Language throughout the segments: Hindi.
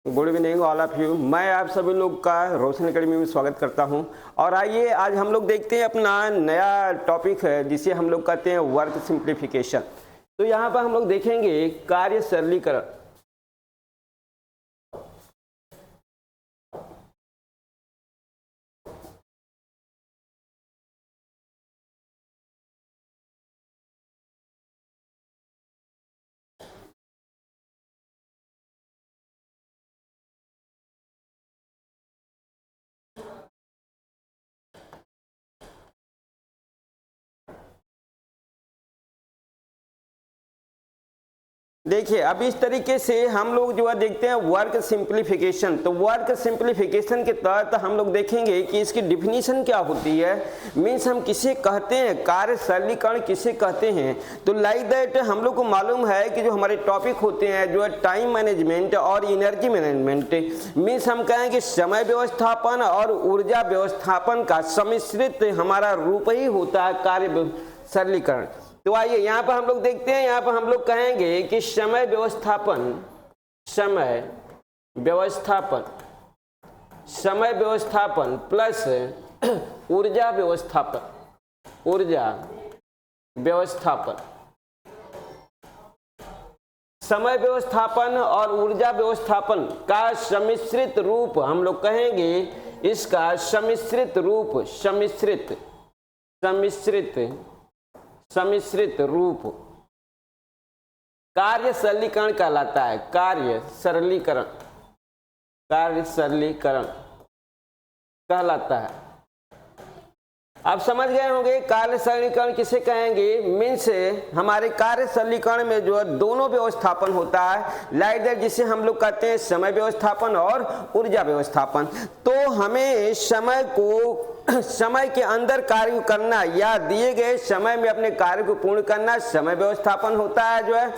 Good evening all of you. मैं आप सभी लोग का रोशन एकेडमी में स्वागत करता हूं। और आइए आज हम लोग देखते हैं अपना नया टॉपिक है जिसे हम लोग कहते हैं वर्क सिंप्लीफिकेशन। तो यहाँ पर हम लोग देखेंगे कार्य सरलीकरण। देखिए अब इस तरीके से हम लोग जो है देखते हैं वर्क सिंप्लीफिकेशन। तो वर्क सिंप्लीफिकेशन के तहत हम लोग देखेंगे कि इसकी डिफिनीशन क्या होती है, मीन्स हम किसे कहते हैं, कार्य सरलीकरण किसे कहते हैं। तो लाइक दैट हम लोग को मालूम है कि जो हमारे टॉपिक होते हैं जो है टाइम मैनेजमेंट और एनर्जी मैनेजमेंट, मीन्स हम कहें कि समय व्यवस्थापन और ऊर्जा व्यवस्थापन का सम्मिश्रित हमारा रूप ही होता है कार्य सरलीकरण। तो आइए यहाँ पर हम लोग देखते हैं, यहाँ पर हम लोग कहेंगे कि समय व्यवस्थापन प्लस ऊर्जा व्यवस्थापन समय व्यवस्थापन और ऊर्जा व्यवस्थापन का सम्मिश्रित रूप हम लोग कहेंगे, इसका सम्मिश्रित रूप कार्य सरलीकरण कहलाता है। कार्य सरलीकरण कहलाता है। आप समझ गए होंगे कार्य सरलीकरण किसे कहेंगे, मीन्स हमारे कार्य सरलीकरण में जो है दोनों व्यवस्थापन होता है, लाइक दैट जिसे हम लोग कहते हैं समय व्यवस्थापन और ऊर्जा व्यवस्थापन। तो हमें समय के अंदर कार्य करना या दिए गए समय में अपने कार्य को पूर्ण करना समय व्यवस्थापन होता है। जो है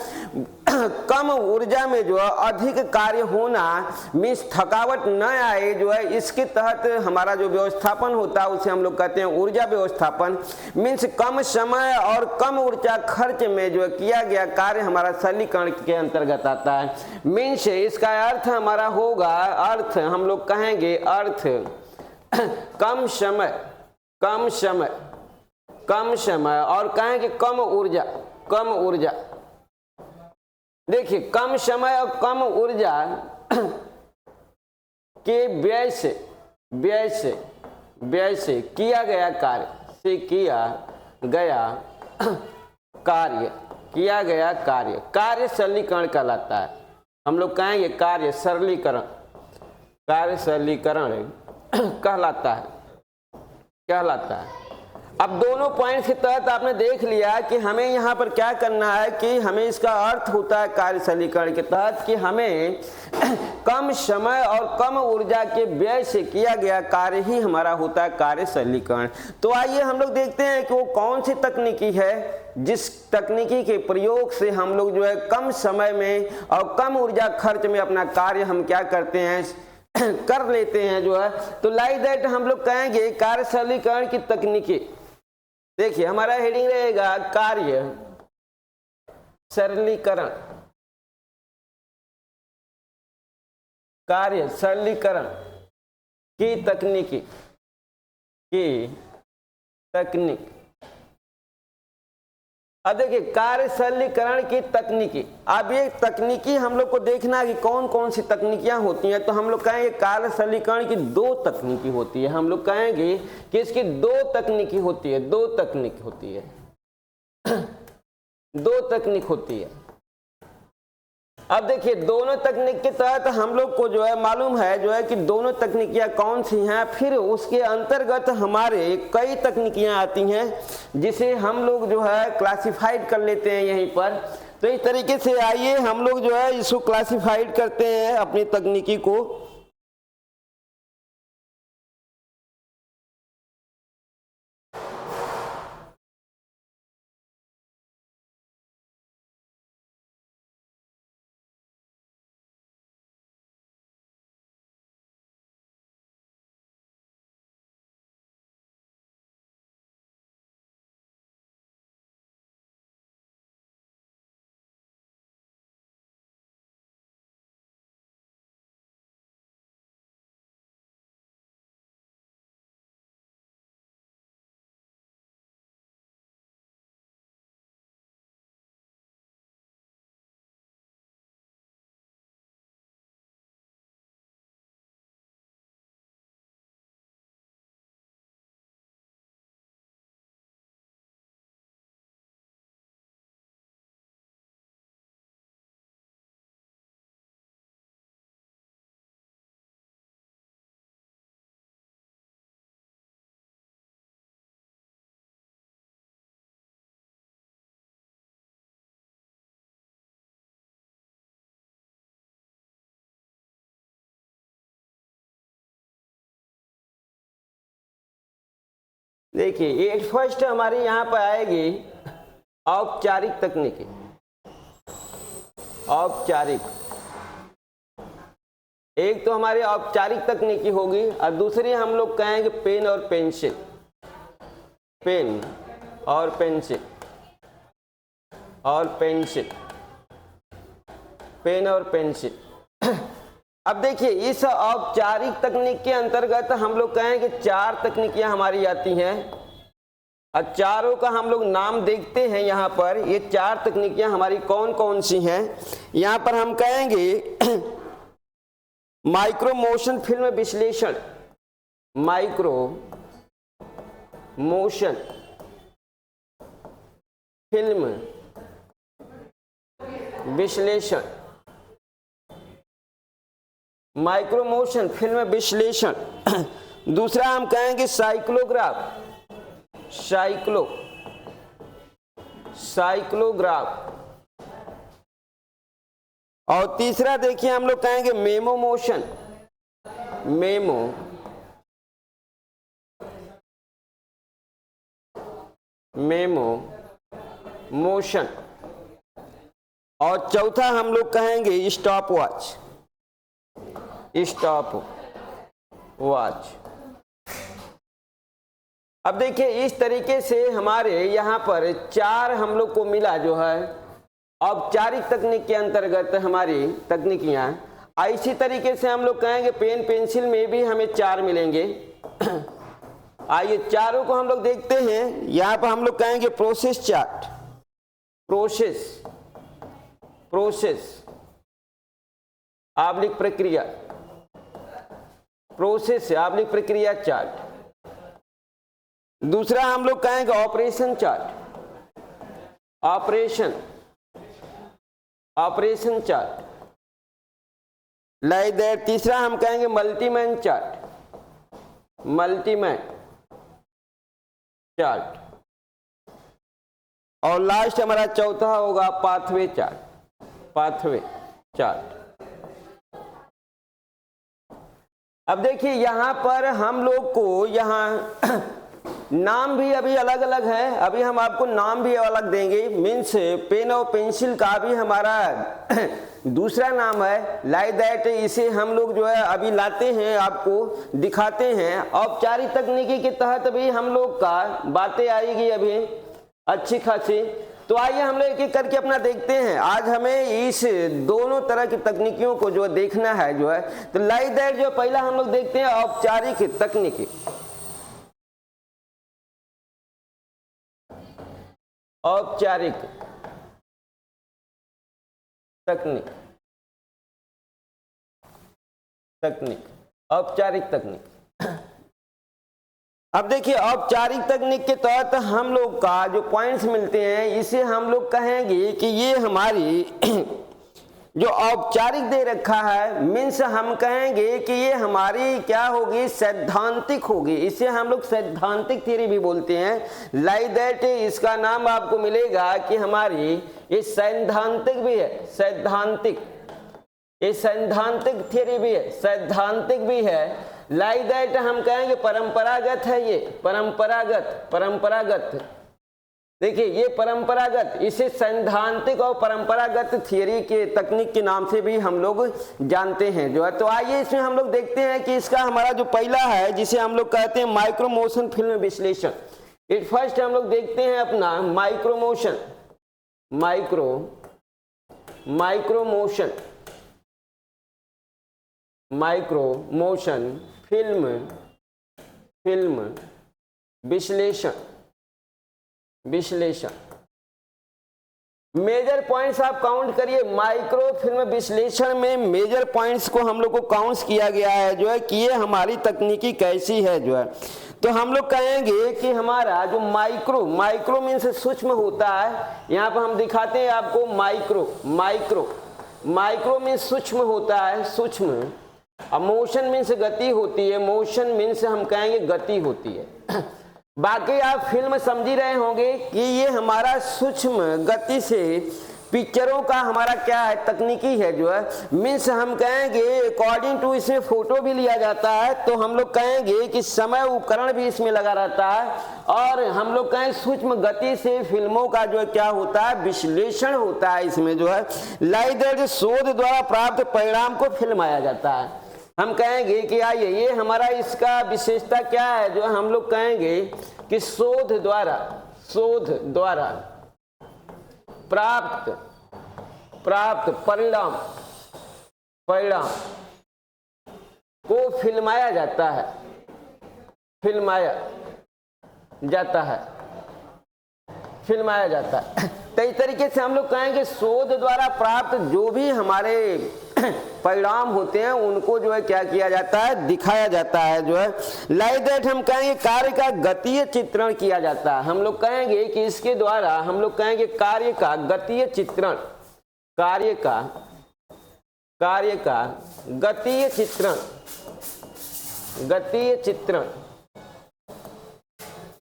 कम ऊर्जा में जो है अधिक कार्य होना, मीन्स थकावट न आए, जो है इसके तहत हमारा जो व्यवस्थापन होता है उसे हम लोग कहते हैं ऊर्जा व्यवस्थापन। मीन्स कम समय और कम ऊर्जा खर्च में जो है किया गया कार्य हमारा सरलीकरण के अंतर्गत आता है। मीन्स इसका अर्थ हमारा होगा, अर्थ हम लोग कहेंगे अर्थ कम समय और कहेंगे कम ऊर्जा। देखिए कम समय और कम ऊर्जा के व्यय से किया गया कार्य सरलीकरण कहलाता है। हम लोग कहेंगे कार्य सरलीकरण कहलाता है। अब दोनों पॉइंट्स के तहत आपने देख लिया कि हमें यहाँ पर क्या करना है, कि हमें इसका अर्थ होता है कार्य सरलीकरण के तहत कि हमें कम समय और कम ऊर्जा के व्यय से किया गया कार्य ही हमारा होता है कार्य सरलीकरण। तो आइए हम लोग देखते हैं कि वो कौन सी तकनीकी है जिस तकनीकी के प्रयोग से हम लोग जो है कम समय में और कम ऊर्जा खर्च में अपना कार्य हम क्या करते हैं कर लेते हैं जो है। तो लाइक दैट हम लोग कहेंगे कार्य सरलीकरण की तकनीकी। देखिए हमारा हेडिंग रहेगा कार्य सरलीकरण की तकनीक। अब देखिए कार्य सरलीकरण की तकनीकी, अब ये तकनीकी हम लोग को देखना है कि कौन कौन सी तकनीकियां होती हैं। तो हम लोग कहेंगे कार्य सरलीकरण की दो तकनीकी होती है। हम लोग कहेंगे कि इसकी दो तकनीक होती है। अब देखिए दोनों तकनीक के तहत हम लोग को जो है मालूम है जो है कि दोनों तकनीकियां कौन सी हैं, फिर उसके अंतर्गत हमारे कई तकनीकियां आती हैं जिसे हम लोग जो है क्लासिफाइड कर लेते हैं यहीं पर। तो इस तरीके से आइए हम लोग जो है इसको क्लासिफाइड करते हैं अपनी तकनीकी को। देखिए एट फर्स्ट हमारी यहाँ पर आएगी औपचारिक तकनीकी, औपचारिक। एक तो हमारी औपचारिक तकनीकी होगी और दूसरी हम लोग कहेंगे पेन और पेंसिल, पेन और पेंसिल, और पेंसिल, पेन और पेंसिल। अब देखिए इस औपचारिक तकनीक के अंतर्गत हम लोग कहेंगे चार तकनीकियां हमारी आती हैं और चारों का हम लोग नाम देखते हैं। यहाँ पर ये चार तकनीकियां हमारी कौन कौन सी हैं। यहाँ पर हम कहेंगे माइक्रो मोशन फिल्म विश्लेषण, माइक्रो मोशन फिल्म विश्लेषण, माइक्रो मोशन फिल्म विश्लेषण। दूसरा हम कहेंगे साइक्लोग्राफ, साइक्लोग्राफ। और तीसरा देखिए हम लोग कहेंगे मेमो मोशन, मेमो मोशन। और चौथा हम लोग कहेंगे स्टॉप वॉच, स्टॉप वॉच। अब देखिए इस तरीके से हमारे यहाँ पर चार हम लोग को मिला जो है औपचारिक तकनीक के अंतर्गत हमारी तकनीकियां। इसी तरीके से हम लोग कहेंगे पेन पेंसिल में भी हमें चार मिलेंगे। आइए चारों को हम लोग देखते हैं। यहाँ पर हम लोग कहेंगे प्रोसेस चार्ट, प्रोसेस आबलिक प्रक्रिया, प्रोसेस आबलिक प्रक्रिया चार्ट। दूसरा हम लोग कहेंगे operation chart, operation chart. Like that. तीसरा हम कहेंगे मल्टीमैन चार्ट, मल्टीमैन चार्ट। और लास्ट हमारा चौथा होगा पाथवे चार्ट, पाथवे चार्ट। अब देखिए यहां पर हम लोग को यहाँ नाम भी अभी अलग अलग है। अभी हम आपको नाम भी अलग देंगे। मीन्स पेन और पेंसिल का भी हमारा दूसरा नाम है। Like that. इसे हम लोग जो है अभी लाते हैं, आपको दिखाते हैं। औपचारिक तकनीकी के तहत भी हम लोग का बातें आएगी अभी अच्छी खासी। तो आइए हम लोग एक एक करके अपना देखते हैं। आज हमें इस दोनों तरह की तकनीकियों को जो देखना है जो है। तो लाइक दैट जो पहला हम लोग देखते हैं औपचारिक तकनीकी, औपचारिक तकनीक, औपचारिक तकनीक। अब देखिए औपचारिक तकनीक के तहत हम लोग का जो पॉइंट्स मिलते हैं इसे हम लोग कहेंगे कि ये हमारी जो औपचारिक दे रखा है, मीन्स हम कहेंगे कि ये हमारी क्या होगी, सैद्धांतिक होगी। इसे हम लोग सैद्धांतिक थ्योरी भी बोलते हैं। Like that. इसका नाम आपको मिलेगा कि हमारी ये सैद्धांतिक भी है, सैद्धांतिक, ये सैद्धांतिक थ्योरी भी है, सैद्धांतिक भी है। लाइक दैट हम कहेंगे परंपरागत है, ये परंपरागत। देखिए ये परंपरागत, इसे सैद्धांतिक और परंपरागत थियरी के तकनीक के नाम से भी हम लोग जानते हैं जो है। तो आइए इसमें हम लोग देखते हैं कि इसका हमारा जो पहला है जिसे हम लोग कहते हैं माइक्रो मोशन फिल्म विश्लेषण। इट फर्स्ट हम लोग देखते हैं अपना micro motion, micro motion film विश्लेषण। मेजर पॉइंट्स आप काउंट करिए। माइक्रो फिल्म विश्लेषण में मेजर पॉइंट्स को हम लोग को काउंट किया गया है जो है कि ये हमारी तकनीकी कैसी है जो है। तो हम लोग कहेंगे कि हमारा जो माइक्रो मीन्स सूक्ष्म होता है। यहाँ पर हम दिखाते हैं आपको माइक्रो मीन्स सूक्ष्म होता है, सूक्ष्म। अब मोशन मीन्स गति होती है, मोशन मीन्स हम कहेंगे गति होती है। बाकी आप फिल्म समझ ही रहे होंगे कि ये हमारा सूक्ष्म गति से पिक्चरों का हमारा क्या है, तकनीकी है जो है, मीन्स हम कहेंगे अकॉर्डिंग टू इसमें फोटो भी लिया जाता है, तो हम लोग कहेंगे कि समय उपकरण भी इसमें लगा रहता है, और हम लोग कहें सूक्ष्म गति से फिल्मों का जो है क्या होता है, विश्लेषण होता है इसमें जो है। लाइक दैट शोध द्वारा प्राप्त परिणाम को फिल्माया जाता है। हम कहेंगे कि आइए ये हमारा इसका विशेषता क्या है, जो हम लोग कहेंगे कि शोध द्वारा प्राप्त परिणाम को फिल्माया जाता है, तो इस तरीके से हम लोग कहेंगे शोध द्वारा प्राप्त जो भी हमारे परिणाम होते हैं उनको जो है क्या किया जाता है, दिखाया जाता है जो है। लाइक दैट हम कहेंगे कार्य का गतीय चित्रण किया जाता है। हम लोग कहेंगे कि इसके द्वारा हम लोग कहेंगे कार्य का गतीय चित्रण,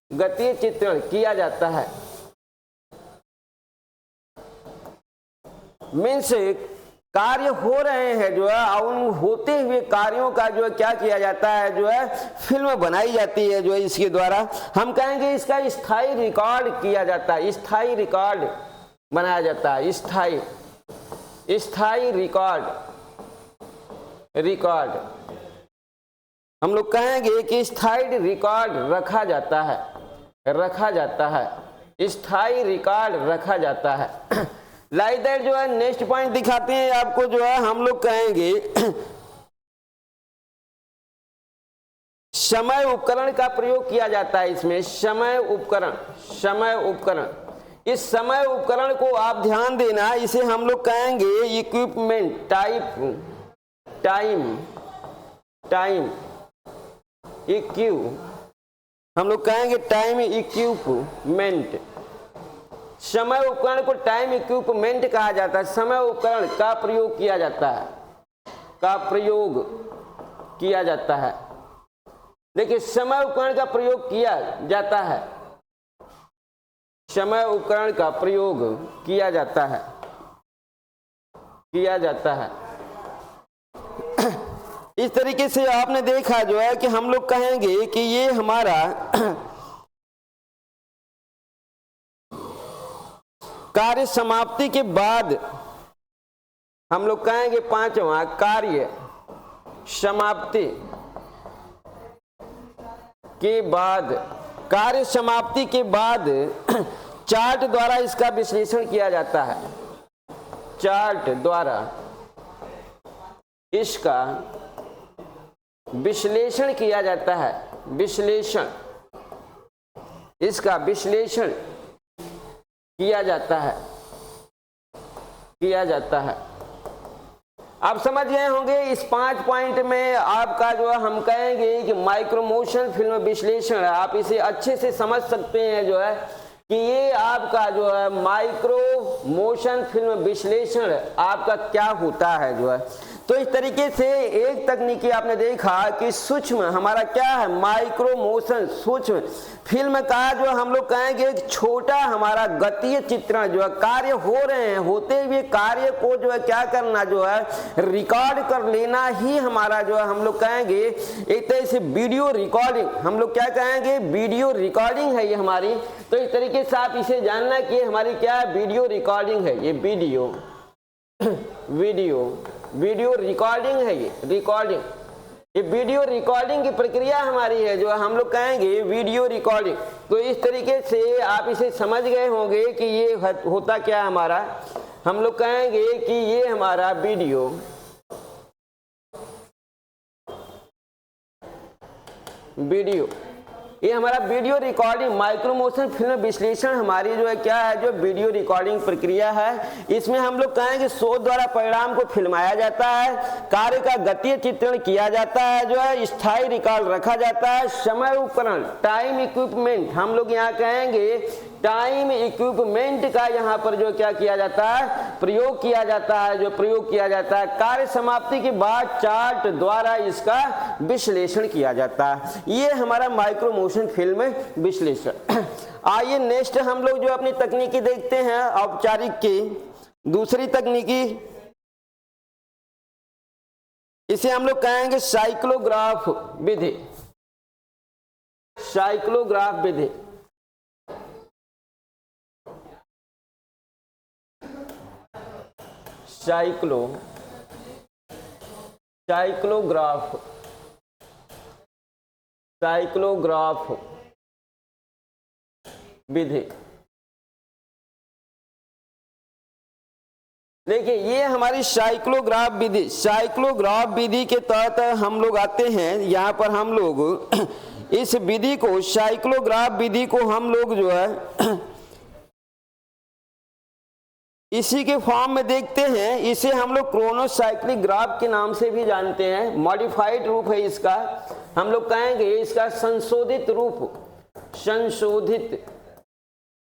गतीय चित्रण किया जाता है। मीन्स कार्य हो रहे हैं जो है, उन होते हुए कार्यों का जो है क्या किया जाता है, जो है फिल्म बनाई जाती है जो है इसके द्वारा। हम कहेंगे इसका स्थायी रिकॉर्ड किया जाता है, स्थायी रिकॉर्ड बनाया जाता है, स्थायी रिकॉर्ड हम लोग कहेंगे कि स्थायी रिकॉर्ड रखा जाता है, स्थायी रिकॉर्ड रखा जाता है। लाइक दैट जो है नेक्स्ट पॉइंट दिखाते हैं आपको जो है, हम लोग कहेंगे समय उपकरण का प्रयोग किया जाता है इसमें, समय उपकरण। इस समय उपकरण को आप ध्यान देना, इसे हम लोग कहेंगे इक्विपमेंट, हम लोग कहेंगे टाइम इक्विपमेंट। समय उपकरण को टाइम इक्विपमेंट कहा जाता है। समय उपकरण का प्रयोग किया जाता है, देखिए समय उपकरण का प्रयोग किया जाता है, समय उपकरण का प्रयोग किया जाता है। इस तरीके से आपने देखा जो है कि हम लोग कहेंगे कि ये हमारा कार्य समाप्ति के बाद, हम लोग कहेंगे पांचवा, कार्य समाप्ति के बाद चार्ट द्वारा इसका विश्लेषण किया जाता है, चार्ट द्वारा इसका विश्लेषण किया जाता है, इसका विश्लेषण किया जाता है। आप समझ गए होंगे इस 5 पॉइंट में आपका जो है हम कहेंगे कि माइक्रो मोशन फिल्म विश्लेषण, आप इसे अच्छे से समझ सकते हैं जो है कि ये आपका जो है माइक्रो मोशन फिल्म विश्लेषण आपका क्या होता है जो है। तो इस तरीके से एक तकनीकी आपने देखा कि सूक्ष्म हमारा क्या है, माइक्रो मोशन, सूक्ष्म फिल्म का जो हम लोग कहेंगे एक छोटा हमारा गतीय चित्रण जो है, कार्य हो रहे हैं, होते हुए कार्य को जो है क्या करना जो है रिकॉर्ड कर लेना ही हमारा जो है हम लोग कहेंगे एक तरह से वीडियो रिकॉर्डिंग, हम लोग क्या कहेंगे वीडियो रिकॉर्डिंग है ये हमारी। तो इस तरीके से आप इसे जानना कि हमारी क्या है, वीडियो रिकॉर्डिंग है, ये वीडियो रिकॉर्डिंग है, ये वीडियो रिकॉर्डिंग की प्रक्रिया हमारी है जो हम लोग कहेंगे वीडियो रिकॉर्डिंग। तो इस तरीके से आप इसे समझ गए होंगे कि ये होता क्या है हमारा, हम लोग कहेंगे कि ये हमारा ये हमारा video recording micro motion film विश्लेषण हमारी जो है क्या है, जो वीडियो रिकॉर्डिंग प्रक्रिया है। इसमें हम लोग कहेंगे शोध द्वारा परिणाम को फिल्माया जाता है, कार्य का गतीय चित्रण किया जाता है, जो है स्थायी रिकॉर्ड रखा जाता है, समय उपकरण टाइम इक्विपमेंट, हम लोग यहाँ कहेंगे टाइम इक्विपमेंट का यहाँ पर जो क्या किया जाता है, प्रयोग किया जाता है, कार्य समाप्ति के बाद चार्ट द्वारा इसका विश्लेषण किया जाता है। ये हमारा माइक्रो मोशन फिल्म विश्लेषण। आइए नेक्स्ट हम लोग जो अपनी तकनीकी देखते हैं औपचारिक की। दूसरी तकनीकी, इसे हम लोग कहेंगे साइक्लोग्राफ विधि। साइक्लोग्राफ विधि, साइक्लोग्राफ विधि। देखिए ये हमारी साइक्लोग्राफ विधि, साइक्लोग्राफ विधि के तहत हम लोग आते हैं। यहाँ पर हम लोग इस विधि को, साइक्लोग्राफ विधि को हम लोग जो है इसी के फॉर्म में देखते हैं। इसे हम लोग क्रोनोसाइक्लिक ग्राफ के नाम से भी जानते हैं। मॉडिफाइड रूप है इसका, हम लोग कहेंगे इसका संशोधित रूप,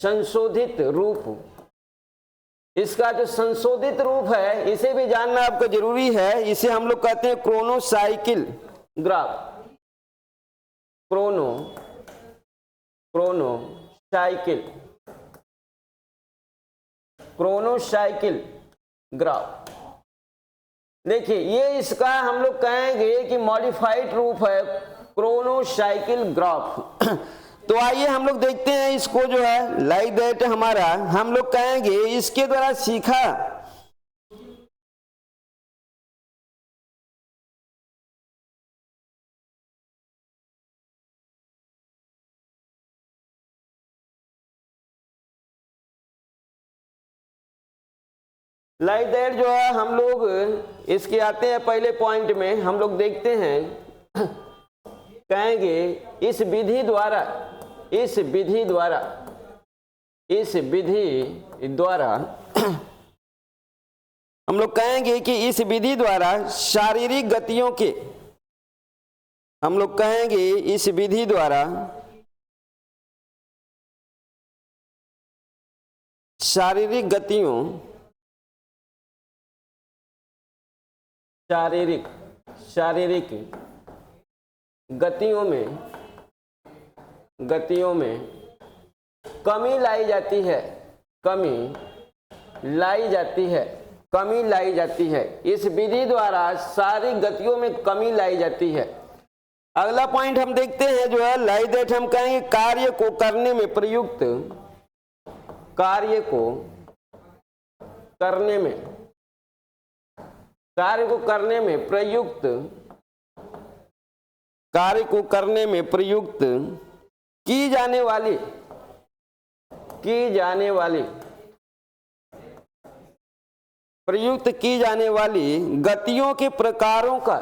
संशोधित रूप। इसका जो संशोधित रूप है इसे भी जानना आपको जरूरी है। इसे हम लोग कहते हैं क्रोनोसाइकिल ग्राफ, क्रोनोसाइकिल ग्राफ। देखिए ये इसका हम लोग कहेंगे कि मॉडिफाइड रूप है क्रोनोसाइकिल ग्राफ। तो आइए हम लोग देखते हैं इसको जो है लाइक दैट हमारा, हम लोग कहेंगे इसके द्वारा सीखा लाइक दैट जो है हम लोग इसके आते हैं पहले पॉइंट में। हम लोग देखते हैं, कहेंगे इस विधि द्वारा हम लोग कहेंगे कि इस विधि द्वारा शारीरिक गतियों के, हम लोग कहेंगे इस विधि द्वारा शारीरिक गतियों में कमी लाई जाती है। इस विधि द्वारा सारी गतियों में कमी लाई जाती है। अगला पॉइंट हम देखते हैं जो है लाइक दैट, हम कहेंगे कार्य को करने में प्रयुक्त, कार्य को करने में प्रयुक्त की जाने वाली गतियों के प्रकारों का,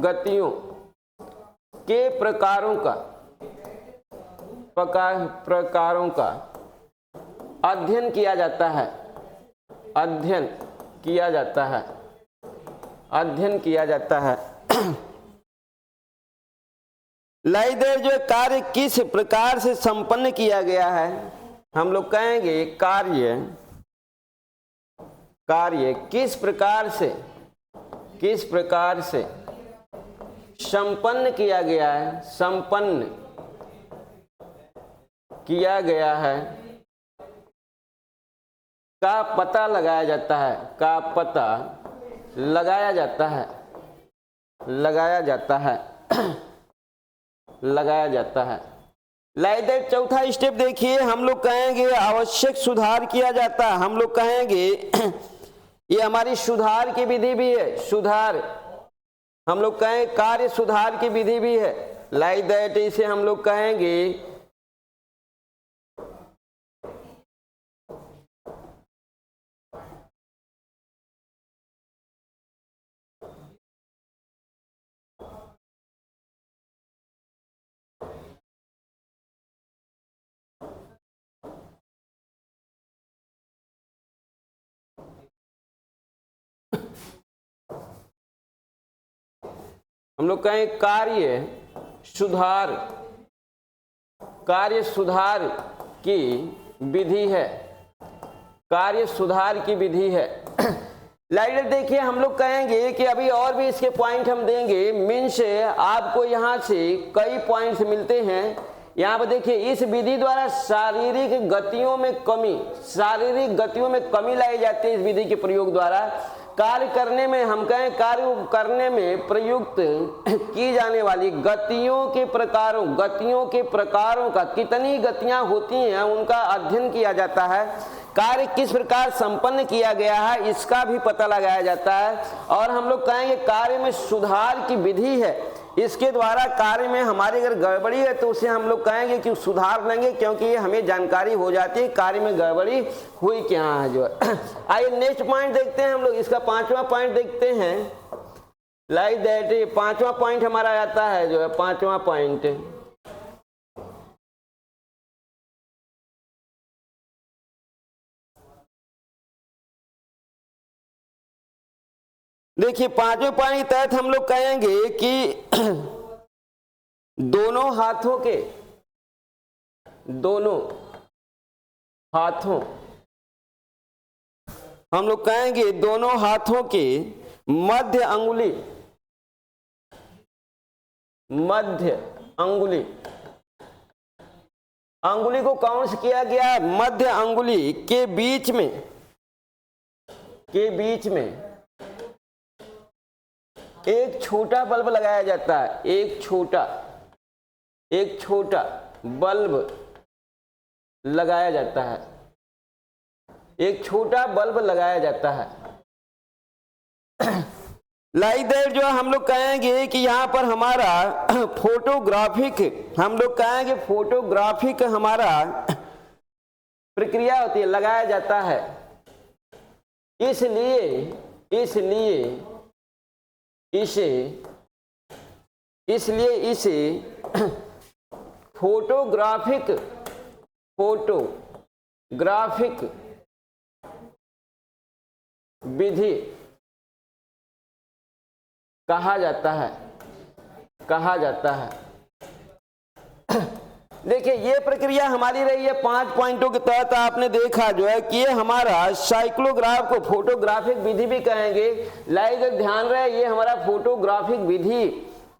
गतियों के प्रकारों का अध्ययन किया जाता है। लाइक दैट जो कार्य किस प्रकार से संपन्न किया गया है, हम लोग कहेंगे कार्य किस प्रकार से संपन्न किया गया है, का पता लगाया जाता है। लाइक दैट चौथा स्टेप देखिए, हम लोग कहेंगे आवश्यक सुधार किया जाता है। हम लोग कहेंगे ये हमारी सुधार की विधि भी है, हम लोग कहेंगे कार्य सुधार की विधि भी है। लाइक दैट इसे हम लोग कहेंगे कार्य सुधार की विधि है। लाइक देखिए हम लोग कहेंगे कि अभी और भी इसके पॉइंट हम देंगे। मीन्स आपको यहाँ से कई पॉइंट्स मिलते हैं। यहाँ पर देखिए, इस विधि द्वारा शारीरिक गतियों में कमी लाई जाती है। इस विधि के प्रयोग द्वारा कार्य करने में, हम कहें कार्य करने में प्रयुक्त की जाने वाली गतियों के प्रकारों का, कितनी गतियां होती हैं उनका अध्ययन किया जाता है। कार्य किस प्रकार संपन्न किया गया है इसका भी पता लगाया जाता है। और हम लोग कहेंगे कार्य में सुधार की विधि है, इसके द्वारा कार्य में हमारी अगर गड़बड़ी है तो उसे हम लोग कहेंगे कि सुधार लेंगे, क्योंकि ये हमें जानकारी हो जाती है कार्य में गड़बड़ी हुई क्या है जो है। आइए नेक्स्ट पॉइंट देखते हैं हम लोग, इसका 5वां पॉइंट देखते हैं। लाइक दैट 5वां पॉइंट हमारा आता है जो है 5वां पॉइंट, देखिए 5वें पॉइंट के तहत हम लोग कहेंगे कि दोनों हाथों हम लोग कहेंगे दोनों हाथों के मध्य अंगुली को काउंट किया गया। मध्य अंगुली के बीच में एक छोटा बल्ब लगाया जाता है। एक छोटा बल्ब लगाया जाता है। एक छोटा बल्ब लगाया जाता है। लाइक दैट जो हम लोग कहेंगे कि यहाँ पर हमारा फोटोग्राफिक हमारा प्रक्रिया होती है, लगाया जाता है। इसलिए इसे फोटोग्राफिक विधि कहा जाता है। देखिए ये प्रक्रिया हमारी रही है 5 पॉइंटों के तहत। आपने देखा जो है कि ये हमारा साइक्लोग्राफ को फोटोग्राफिक विधि भी कहेंगे। लाइक ध्यान रहे, ये हमारा फोटोग्राफिक विधि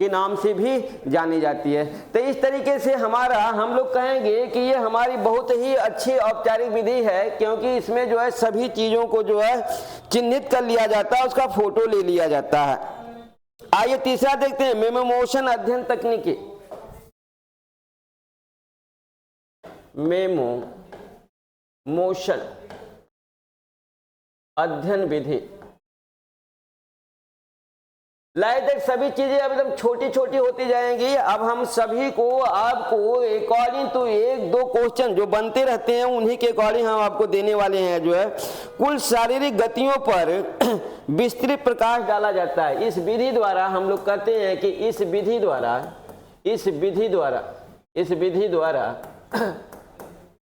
के नाम से भी जानी जाती है। तो इस तरीके से हमारा हम लोग कहेंगे कि ये हमारी बहुत ही अच्छी औपचारिक विधि है, क्योंकि इसमें जो है सभी चीजों को जो है चिन्हित कर लिया जाता है, उसका फोटो ले लिया जाता है। आइए तीसरा देखते हैं, मेमोमोशन अध्ययन तकनीकी। मेमोमोशन अध्ययन विधि। लाइक सभी चीजें अब एकदम छोटी छोटी होती जाएंगी। अब हम सभी को आपको अकॉर्डिंग टू 1-2 क्वेश्चन जो बनते रहते हैं उन्हीं के अकॉर्डिंग हम आपको देने वाले हैं। जो है कुल शारीरिक गतियों पर विस्तृत प्रकाश डाला जाता है। इस विधि द्वारा हम लोग कहते हैं कि इस विधि द्वारा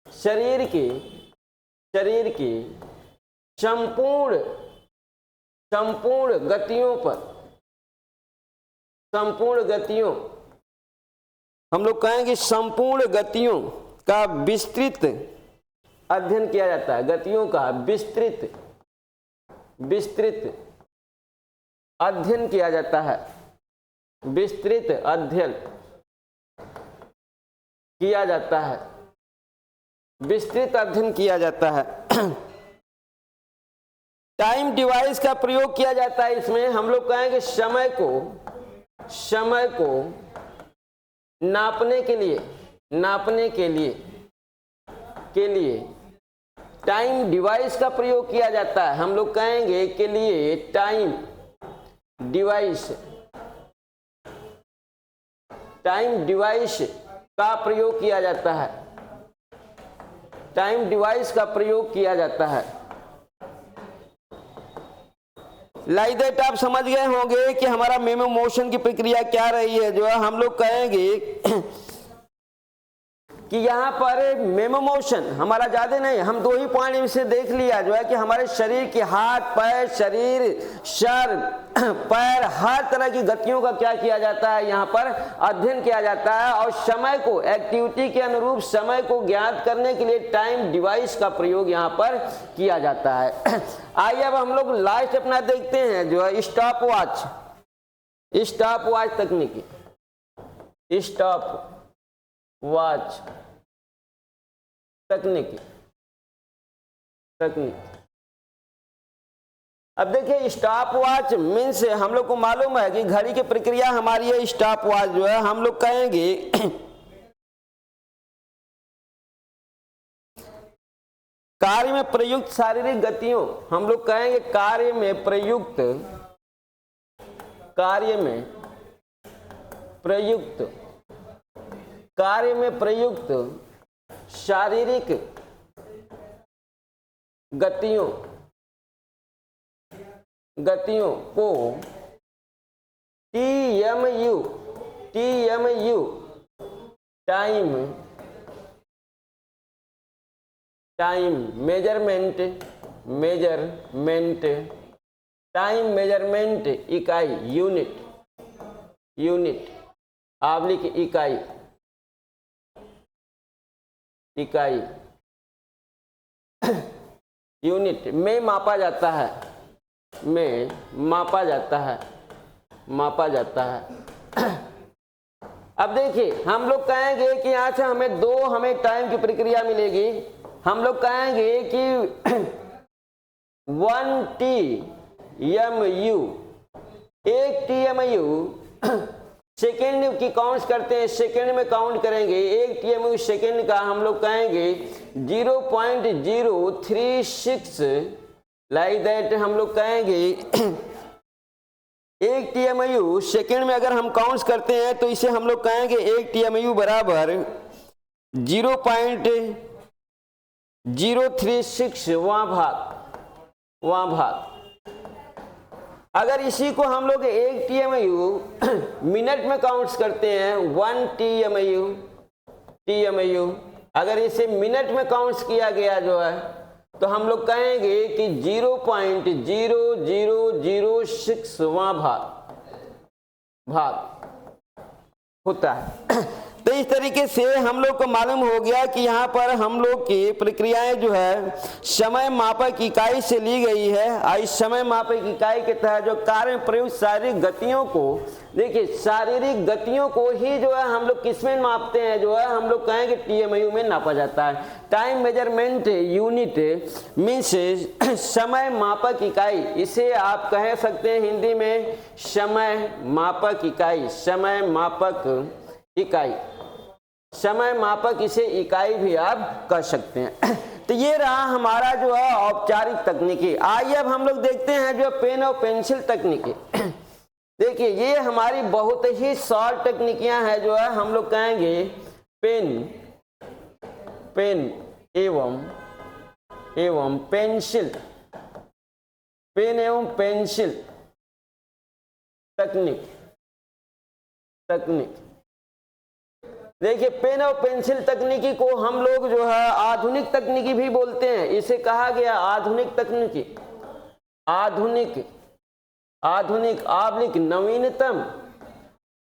शरीर की संपूर्ण गतियों हम लोग कहेंगे संपूर्ण गतियों का विस्तृत अध्ययन किया जाता है। गतियों का विस्तृत अध्ययन किया जाता है। विस्तृत अध्ययन किया जाता है। विस्तृत अध्ययन किया जाता है। टाइम डिवाइस का प्रयोग किया जाता है। इसमें हम लोग कहेंगे समय को नापने के लिए टाइम डिवाइस का प्रयोग किया जाता है। हम लोग कहेंगे के लिए टाइम डिवाइस का प्रयोग किया जाता है। टाइम डिवाइस का प्रयोग किया जाता है। लाइक दैट आप समझ गए होंगे कि हमारा मेमोमोशन की प्रक्रिया क्या रही है। जो है हम लोग कहेंगे कि यहाँ पर मेमोमोशन हमारा ज्यादा नहीं, हम 2 ही पॉइंट से देख लिया। जो है कि हमारे शरीर के हाथ पैर, शरीर, सर, पैर, हर तरह की गतियों का क्या किया जाता है, यहाँ पर अध्ययन किया जाता है। और समय को, एक्टिविटी के अनुरूप समय को ज्ञात करने के लिए टाइम डिवाइस का प्रयोग यहाँ पर किया जाता है। आइए अब हम लोग लास्ट अपना देखते हैं जो है स्टॉप वॉच तकनीकी। स्टॉप वॉच तकनीक। अब देखिए स्टॉप वॉच मीन्स हम लोग को मालूम है कि घड़ी की प्रक्रिया हमारी है। स्टॉप वॉच जो है हम लोग कहेंगे कार्य में प्रयुक्त शारीरिक गतियों, हम लोग कहेंगे कार्य में प्रयुक्त शारीरिक गतियों को TMU टाइम मेजरमेंट इकाई यूनिट आवलिक इकाई यूनिट में मापा जाता है। अब देखिए हम लोग कहेंगे कि यहाँ से हमें टाइम की प्रक्रिया मिलेगी। हम लोग कहेंगे कि 1 TMU, 1 TMU सेकेंड की काउंट करते हैं, सेकेंड में काउंट करेंगे। 1 TMU सेकेंड का हम लोग कहेंगे 0.036 लाइक दैट। हम लोग कहेंगे 1 TMU सेकेंड में अगर हम काउंट करते हैं तो इसे हम लोग कहेंगे 1 TMU बराबर 0.036 वां भाग। अगर इसी को हम लोग 1 TMU मिनट में काउंट करते हैं 1 TMU अगर इसे मिनट में काउंट किया गया जो है तो हम लोग कहेंगे कि 0.0006 वां भाग होता है। तो इस तरीके से हम लोग को मालूम हो गया कि यहाँ पर हम लोग की प्रक्रियाएं जो है समय मापक इकाई से ली गई है। इस समय मापक इकाई के तहत जो कार्य प्रयुक्त शारीरिक गतियों को, देखिए शारीरिक गतियों को ही जो है हम लोग किसमें मापते हैं, जो है हम लोग कहेंगे TMU में नापा जाता है। टाइम मेजरमेंट यूनिट मीन्स समय मापक इकाई, इसे आप कह सकते हैं हिंदी में समय मापक इसे इकाई भी आप कह सकते हैं। तो ये रहा हमारा जो है औपचारिक तकनीकी। आइए अब हम लोग देखते हैं जो पेन और पेंसिल तकनीकी। देखिए ये हमारी बहुत ही शॉर्ट तकनीकियां हैं, जो है हम लोग कहेंगे पेन एवं पेंसिल तकनीक। देखिए पेन और पेंसिल तकनीकी को हम लोग जो है आधुनिक तकनीकी भी बोलते हैं। इसे कहा गया आधुनिक तकनीकी, आधुनिक आब्लिक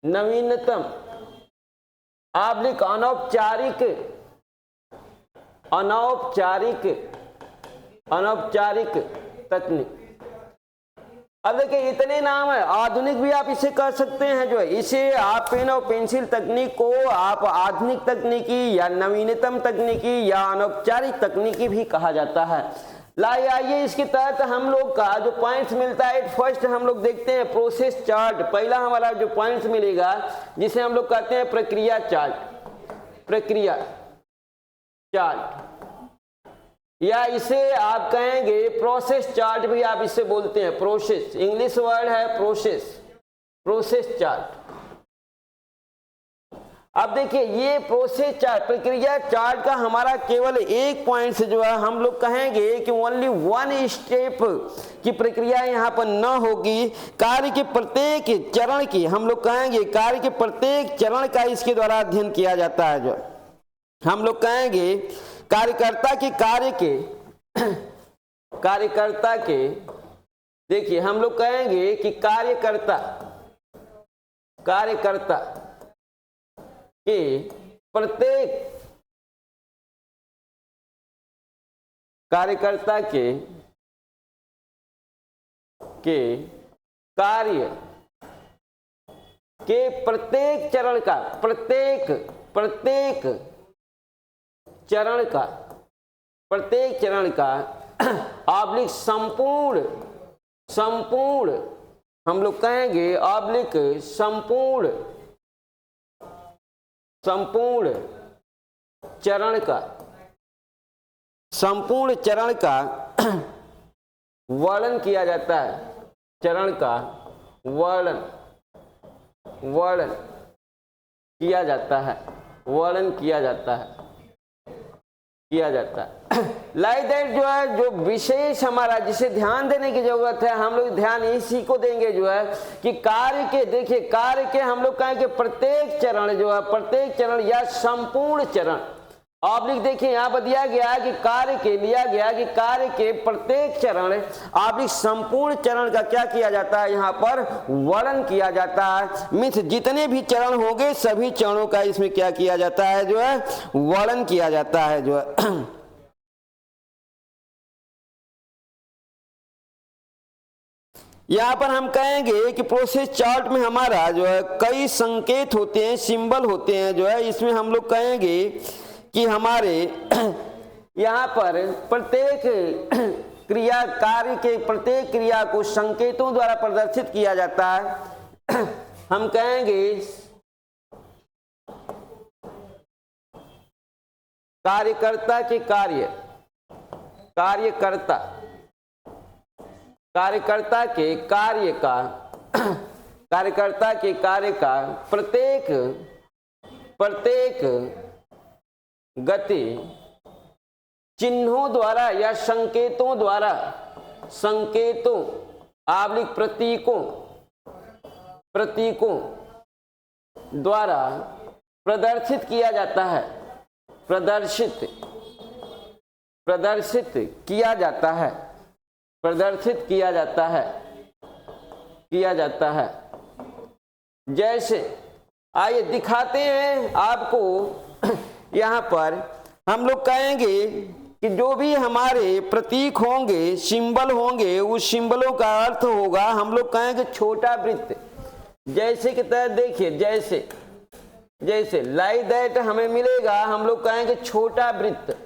नवीनतम आब्लिक अनौपचारिक तकनीक। अब देखिए इतने नाम है, आधुनिक भी आप इसे कर सकते हैं। जो है इसे आप पेन और पेंसिल तकनीक को आप आधुनिक तकनीकी या नवीनतम तकनीकी या अनौपचारिक तकनीकी भी कहा जाता है। आइए इसके तहत हम लोग का जो पॉइंट्स मिलता है, फर्स्ट हम लोग देखते हैं प्रोसेस चार्ट। पहला हमारा जो पॉइंट्स मिलेगा जिसे हम लोग कहते हैं प्रक्रिया चार्ट, या इसे आप कहेंगे प्रोसेस चार्ट भी आप इसे बोलते हैं। प्रोसेस इंग्लिश वर्ड है प्रोसेस चार्ट। अब देखिए ये प्रोसेस चार्ट, प्रक्रिया चार्ट का हमारा केवल एक पॉइंट से जो है हम लोग कहेंगे कि ओनली 1 स्टेप की प्रक्रिया यहाँ पर न होगी। कार्य के प्रत्येक चरण की हम लोग कहेंगे, कार्य के प्रत्येक चरण का इसके द्वारा अध्ययन किया जाता है। जो हम लोग कहेंगे कार्यकर्ता के देखिए हम लोग कहेंगे कि कार्यकर्ता के प्रत्येक कार्य के प्रत्येक चरण का प्रत्येक चरण का ऑब्लिक संपूर्ण हम लोग कहेंगे ऑब्लिक संपूर्ण चरण का वर्णन किया जाता है। चरण का वर्णन किया जाता है। लाइक दैट जो है, जो विशेष हमारा जिसे ध्यान देने की जरूरत है, हम लोग ध्यान इसी को देंगे जो है कि कार्य के हम लोग कहेंगे प्रत्येक चरण या संपूर्ण चरण ऑब्लिक। देखिए यहाँ पर दिया गया कि कार्य के प्रत्येक चरण ऑब्लिक संपूर्ण चरण का क्या किया जाता है, यहाँ पर वर्णन किया जाता है। मीन्स जितने भी चरण होंगे सभी चरणों का इसमें क्या किया जाता है, जो है वर्णन किया जाता है जो है। यहाँ पर हम कहेंगे कि प्रोसेस चार्ट में हमारा जो है कई संकेत होते हैं, सिंबल होते हैं जो है। इसमें हम लोग कहेंगे कि हमारे यहाँ पर प्रत्येक कार्य के प्रत्येक क्रिया को संकेतों द्वारा प्रदर्शित किया जाता है। हम कहेंगे कार्यकर्ता के कार्य का प्रत्येक गति चिन्हों द्वारा या संकेतों ऑब्लिक प्रतीकों द्वारा प्रदर्शित किया जाता है। प्रदर्शित किया जाता है। जैसे आइए दिखाते हैं आपको। यहाँ पर हम लोग कहेंगे कि जो भी हमारे प्रतीक होंगे, सिंबल होंगे, उस सिंबलों का अर्थ होगा, हम लोग कहेंगे छोटा वृत्त। जैसे कि तहत देखिए, जैसे लाइक दैट हमें मिलेगा, हम लोग कहेंगे छोटा वृत्त।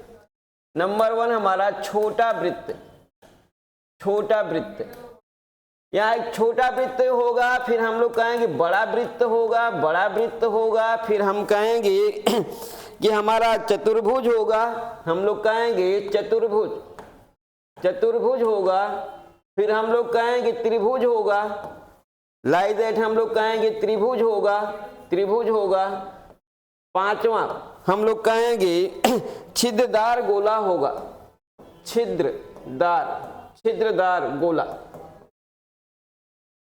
नंबर 1 हमारा छोटा वृत्त। यहाँ एक छोटा वृत्त होगा, फिर हम लोग कहेंगे बड़ा वृत्त होगा, फिर हम कहेंगे कि हमारा चतुर्भुज होगा, हम लोग कहेंगे चतुर्भुज होगा, फिर हम लोग कहेंगे त्रिभुज होगा। लाइक दैट हम लोग कहेंगे त्रिभुज होगा। 5वां हम लोग कहेंगे छिद्रदार गोला होगा, छिद्रदार गोला।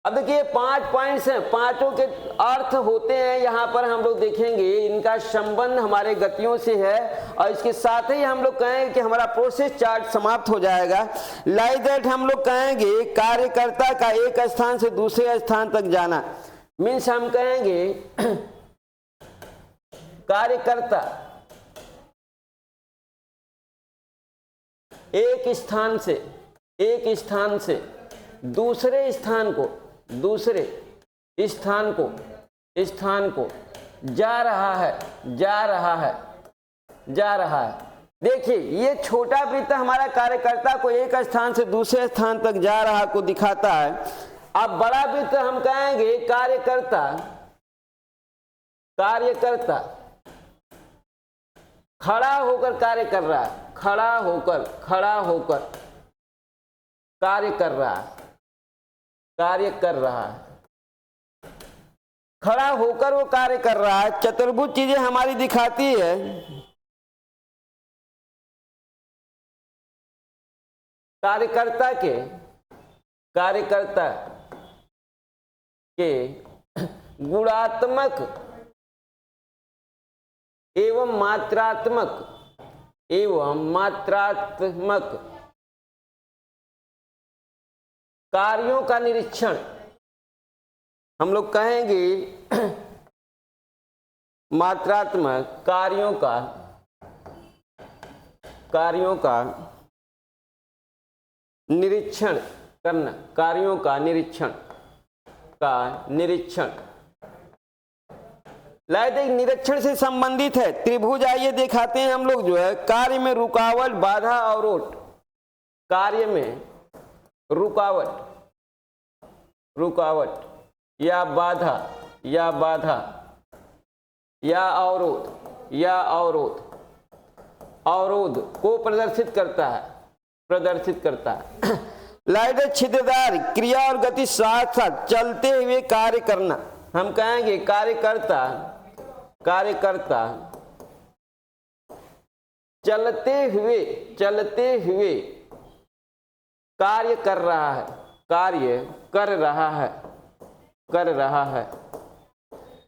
अब देखिए 5 पॉइंट्स हैं, पांचों के अर्थ होते हैं। यहाँ पर हम लोग देखेंगे इनका संबंध हमारे गतियों से है, और इसके साथ ही हम लोग कहेंगे कि हमारा प्रोसेस चार्ट समाप्त हो जाएगा। लाइक दैट हम लोग कहेंगे कार्यकर्ता का एक स्थान से दूसरे स्थान तक जाना। मीन्स हम कहेंगे कार्यकर्ता एक स्थान से दूसरे स्थान को जा रहा है। देखिए ये छोटा वृत्त हमारा कार्यकर्ता को एक स्थान से दूसरे स्थान तक जा रहा को दिखाता है। अब बड़ा वृत्त हम कहेंगे कार्यकर्ता खड़ा होकर कार्य कर रहा है, खड़ा होकर कार्य कर रहा है, खड़ा होकर वो कार्य कर रहा है। चतुर्भुज चीजें हमारी दिखाती है कार्यकर्ता के गुणात्मक एवं मात्रात्मक कार्यों का निरीक्षण। हम लोग कहेंगे मात्रात्मक कार्यों का निरीक्षण करना, कार्यों का निरीक्षण लाइट एक निरीक्षण से संबंधित है। त्रिभुज आइए दिखाते हैं हम लोग जो है, कार्य में रुकावट, बाधा, अवरोध। कार्य में रुकावट या बाधा या अवरोध को प्रदर्शित करता है। लाइट छिद्रदार क्रिया और गति साथ साथ चलते हुए कार्य करना। हम कहेंगे कार्यकर्ता चलते हुए कार्य कर रहा है।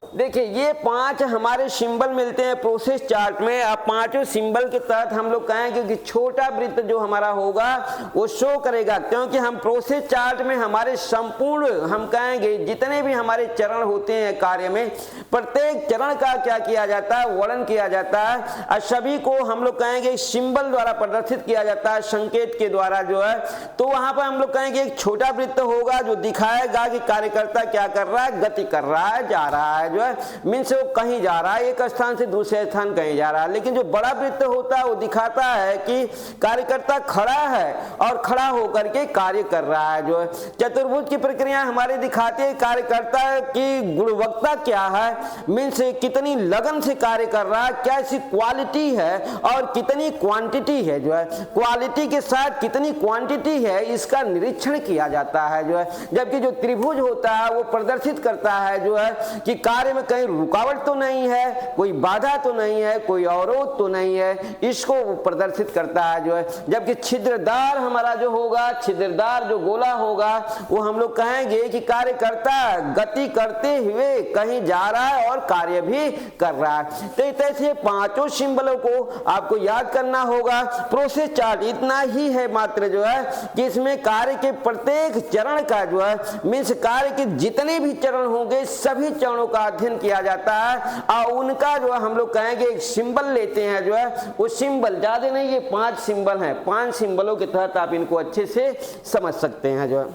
देखिए ये 5 हमारे सिंबल मिलते हैं प्रोसेस चार्ट में। अब पांचों सिंबल के तहत हम लोग कहेंगे कि छोटा वृत्त जो हमारा होगा वो शो करेगा, क्योंकि हम प्रोसेस चार्ट में हमारे संपूर्ण हम कहेंगे जितने भी हमारे चरण होते हैं कार्य में, प्रत्येक चरण का क्या किया जाता है, वर्णन किया जाता है और सभी को हम लोग कहेंगे सिंबल द्वारा प्रदर्शित किया जाता है, संकेत के द्वारा जो है। तो वहां पर हम लोग कहेंगे एक छोटा वृत्त होगा जो दिखाएगा कि कार्यकर्ता क्या कर रहा है, गति कर रहा है, जा रहा है, जो है मीन्स वो कहीं जा रहा है, एक स्थान से दूसरे स्थान कहीं जा रहा है। लेकिन जो बड़ा वृत्त होता है वो दिखाता है कि कार्यकर्ता खड़ा है और खड़ा होकर के कार्य कर रहा है, जो है। चतुर्भुज की प्रक्रिया हमारे दिखाती है कार्यकर्ता की गुणवत्ता क्या है, मीन्स कितनी लगन से कार्य कर रहा है, कैसी क्वालिटी है और कितनी क्वांटिटी है, जो है। क्वालिटी के साथ कितनी क्वांटिटी है इसका निरीक्षण किया जाता है, जो है। जबकि जो त्रिभुज होता है वो प्रदर्शित करता है, जो है, कि कार्य में कहीं रुकावट तो नहीं है, कोई बाधा तो नहीं है, कोई अवरोध तो नहीं है, इसको वो प्रदर्शित करता है, जो है। जबकि छिद्रदार हमारा जो होगा, छिद्रदार जो गोला होगा, वो हम लोग कहेंगे कि कार्यकर्ता गति करते हुए कहीं जा रहा है और कार्य भी कर रहा है। तो इस तरह से पांचों सिंबलों को आपको याद करना होगा। प्रोसेस चार्ट इतना ही है मात्र, जो है, कि इसमें कार्य के प्रत्येक चरण का जो है मीन्स कार्य के जितने भी चरण होंगे सभी चरणों का अध्ययन किया जाता है और उनका जो है हम लोग कहेंगे एक सिंबल लेते हैं, जो है वो सिंबल ज्यादा नहीं, ये 5 सिंबल हैं। 5 सिंबलों के तहत आप इनको अच्छे से समझ सकते हैं, जो है।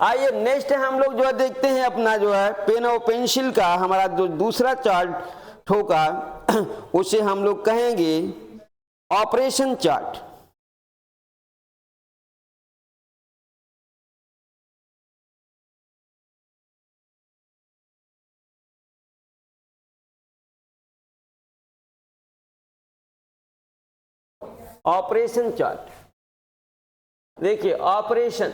आइए नेक्स्ट हम लोग जो है देखते हैं अपना जो है पेन और पेंसिल का हमारा जो दूसरा चार्ट होगा उसे हम लोग कहेंगे ऑपरेशन चार्ट। ऑपरेशन चार्ट देखिए, ऑपरेशन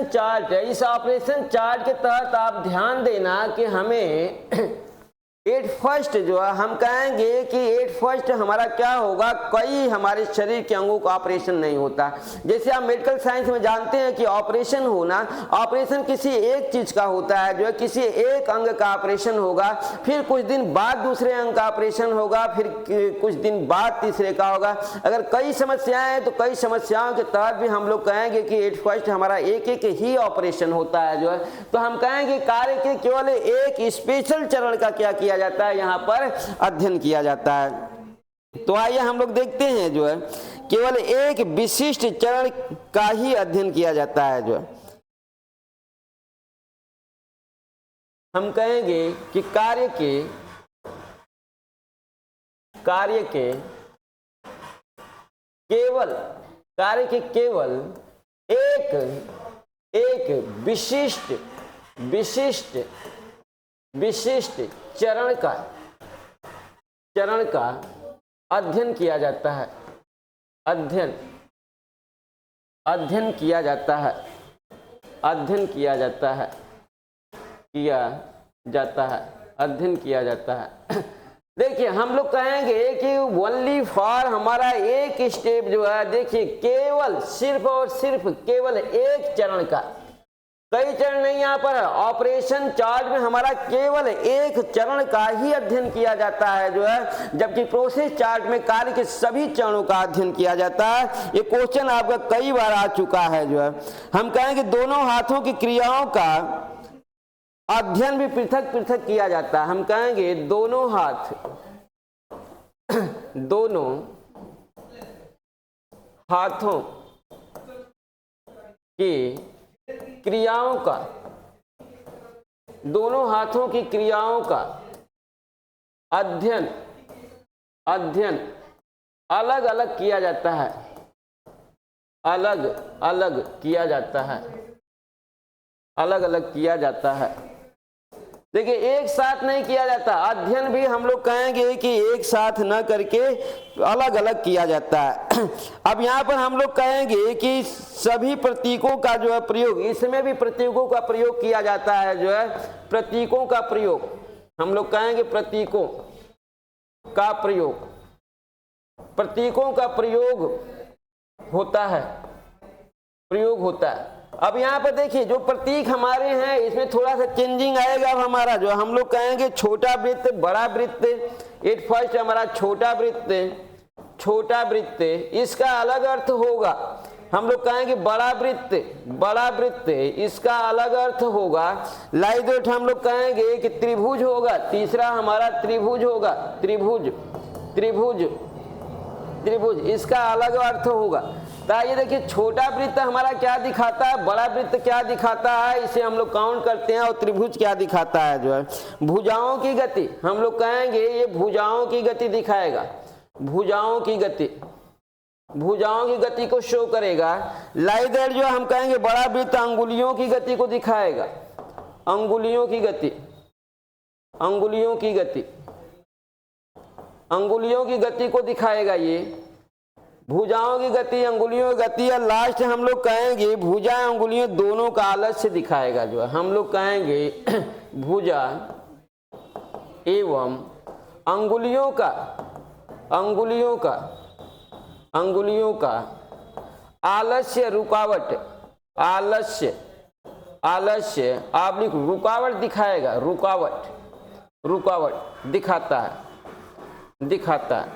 चार्ट है। इस ऑपरेशन चार्ट के तहत आप ध्यान देना कि हमें 8 फर्स्ट जो है हम कहेंगे कि 8 फर्स्ट हमारा क्या होगा, कई हमारे शरीर के अंगों का ऑपरेशन नहीं होता। जैसे आप मेडिकल साइंस में जानते हैं कि ऑपरेशन होना, ऑपरेशन किसी एक चीज का होता है, जो है किसी एक अंग का ऑपरेशन होगा, फिर कुछ दिन बाद दूसरे अंग का ऑपरेशन होगा, फिर कुछ दिन बाद तीसरे का होगा। अगर कई समस्याएं हैं तो कई समस्याओं के तहत भी हम लोग कहेंगे कि 8 फर्स्ट हमारा एक एक ही ऑपरेशन होता है, जो है। तो हम कहेंगे कार्य के केवल एक स्पेशल चरण का क्या किया जाता है, यहाँ पर अध्ययन किया जाता है। तो आइए हम लोग देखते हैं, जो है केवल एक विशिष्ट चरण का ही अध्ययन किया जाता है, जो है। हम कहेंगे कि कार्य के केवल एक विशिष्ट चरण का अध्ययन किया जाता है, अध्ययन किया जाता है। देखिए हम लोग कहेंगे कि ओनली फॉर हमारा एक स्टेप जो है, देखिए केवल सिर्फ और सिर्फ केवल एक चरण का, कई चरण नहीं यहाँ पर। ऑपरेशन चार्ट में हमारा केवल एक चरण का ही अध्ययन किया जाता है, जो है, जबकि प्रोसेस चार्ट में कार्य के सभी चरणों का अध्ययन किया जाता है। ये क्वेश्चन आपका कई बार आ चुका है, जो है। हम कहेंगे दोनों हाथों की क्रियाओं का अध्ययन भी पृथक पृथक किया जाता है। हम कहेंगे दोनों हाथों की क्रियाओं का दोनों हाथों की क्रियाओं का अध्ययन अलग अलग किया जाता है, अलग अलग किया जाता है, अलग अलग किया जाता है। देखिए एक साथ नहीं किया जाता, अध्ययन भी हम लोग कहेंगे कि एक साथ न करके अलग अलग किया जाता है। अब यहाँ पर हम लोग कहेंगे कि सभी प्रतीकों का जो है प्रयोग, इसमें भी प्रतीकों का प्रयोग किया जाता है, जो है प्रतीकों का प्रयोग हम लोग कहेंगे, प्रतीकों का प्रयोग, प्रतीकों का प्रयोग होता है, प्रयोग होता है। अब यहाँ पर देखिए जो प्रतीक हमारे हैं इसमें थोड़ा सा चेंजिंग आएगा। अब हमारा जो हम लोग कहेंगे छोटा वृत्त, बड़ा वृत्त, एट फर्स्ट हमारा छोटा वृत्त, छोटा वृत्त, इसका अलग अर्थ होगा। हम लोग कहेंगे बड़ा वृत्त, बड़ा वृत्त, इसका अलग अर्थ होगा। लाइक दैट हम लोग कहेंगे कि त्रिभुज होगा, तीसरा हमारा त्रिभुज होगा, त्रिभुज, त्रिभुज, त्रिभुज, इसका अलग अर्थ होगा। तो ये देखिए छोटा वृत्त हमारा क्या दिखाता है, बड़ा वृत्त क्या दिखाता है, इसे हम लोग काउंट करते हैं। और त्रिभुज क्या दिखाता है, जो है भुजाओं की गति, हम लोग कहेंगे ये भुजाओं की गति दिखाएगा, भुजाओं की गति, भुजाओं की गति को शो करेगा। लाइक दैट जो हम कहेंगे बड़ा वृत्त अंगुलियों की गति को दिखाएगा, अंगुलियों की गति, अंगुलियों की गति, अंगुलियों की गति को दिखाएगा। ये भुजाओं की गति, अंगुलियों की गति, या लास्ट हम लोग कहेंगे भुजा अंगुलियों दोनों का आलस्य दिखाएगा। जो है हम लोग कहेंगे भुजा एवं अंगुलियों का, अंगुलियों का, अंगुलियों का आलस्य, रुकावट, आलस्य, आलस्य आब्लिक रुकावट दिखाएगा, रुकावट, रुकावट दिखाता है, दिखाता है।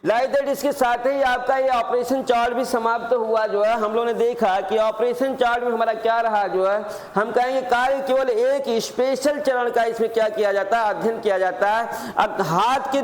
लाइक दैट इसके साथ ही आपका ये ऑपरेशन चार्ट भी समाप्त हुआ। जो है हम लोग ने देखा कि ऑपरेशन चार्ट में हमारा क्या रहा, जो है हम कहेंगे कार्य केवल एक स्पेशल चरण का इसमें क्या किया जाता है, अध्ययन किया जाता है। अब हाथ के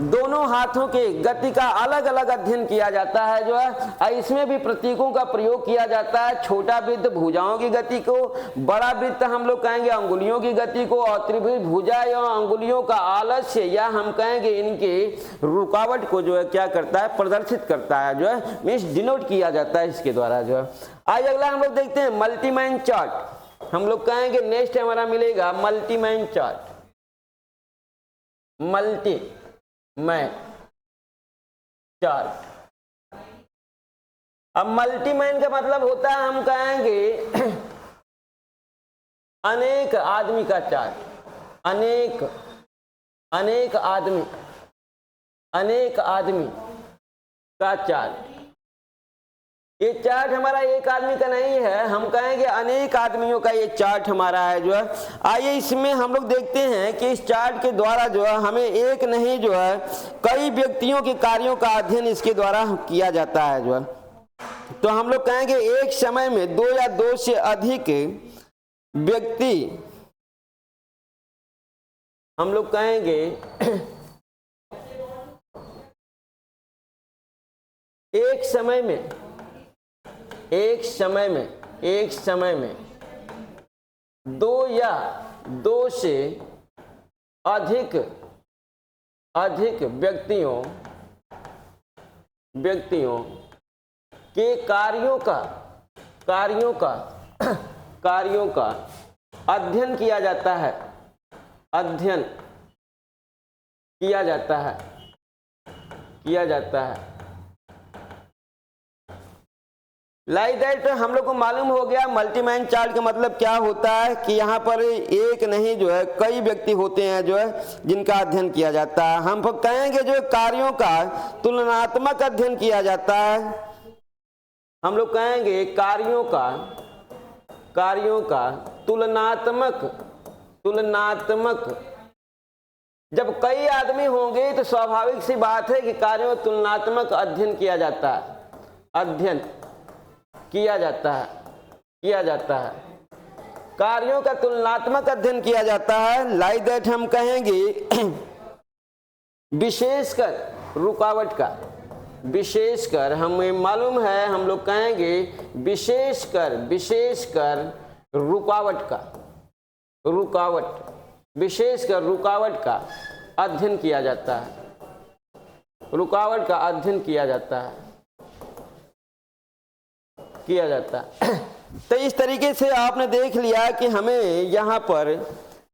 दोनों हाथों के गति का अलग अलग अध्ययन किया जाता है। जो है इसमें भी प्रतीकों का प्रयोग किया जाता है। छोटा वृत्त भुजाओं की गति को, बड़ा वृत्त हम लोग कहेंगे अंगुलियों की गति को, और त्रिभुज भुजा या अंगुलियों का आलस्य या हम कहेंगे इनके रुकावट को जो है क्या करता है, प्रदर्शित करता है, जो है मीन्स डिनोट किया जाता है इसके द्वारा। जो है आज अगला हम लोग देखते हैं मल्टीमैन चार्ट। हम लोग कहेंगे नेक्स्ट हमारा मिलेगा मल्टीमैन चार्ट, मल्टी मैन चार्ट। अब मल्टीमैन का मतलब होता है हम कहेंगे अनेक आदमी का चार्ट, अनेक, अनेक आदमी, अनेक आदमी का चार्ट। ये चार्ट हमारा एक आदमी का नहीं है, हम कहेंगे अनेक आदमियों का ये चार्ट हमारा है। जो है आइए इसमें हम लोग देखते हैं कि इस चार्ट के द्वारा जो है हमें एक नहीं जो है कई व्यक्तियों के कार्यों का अध्ययन इसके द्वारा किया जाता है। जो है तो हम लोग कहेंगे एक समय में दो या दो से अधिक व्यक्ति, हम लोग कहेंगे एक समय में, एक समय में, एक समय में दो या दो से अधिक व्यक्तियों के कार्यों का अध्ययन किया जाता है, अध्ययन किया जाता है, किया जाता है। लाइक दैट हम लोग को मालूम हो गया मल्टीमैन चार्ट का मतलब क्या होता है कि यहाँ पर एक नहीं जो है कई व्यक्ति होते हैं जो है जिनका अध्ययन किया जाता है। हम कहेंगे जो कार्यों का तुलनात्मक अध्ययन किया जाता है। हम लोग कहेंगे कार्यों का तुलनात्मक। जब कई आदमी होंगे तो स्वाभाविक सी बात है कि कार्यों का तुलनात्मक अध्ययन किया जाता है, अध्ययन किया जाता है, किया जाता है, कार्यों का तुलनात्मक अध्ययन किया जाता है। लाइक दैट हम कहेंगे विशेषकर रुकावट का, विशेषकर हमें मालूम है, हम लोग कहेंगे विशेषकर रुकावट का, रुकावट, विशेषकर रुकावट का अध्ययन किया जाता है, रुकावट का अध्ययन किया जाता है, किया जाता है। तो इस तरीके से आपने देख लिया कि हमें यहाँ पर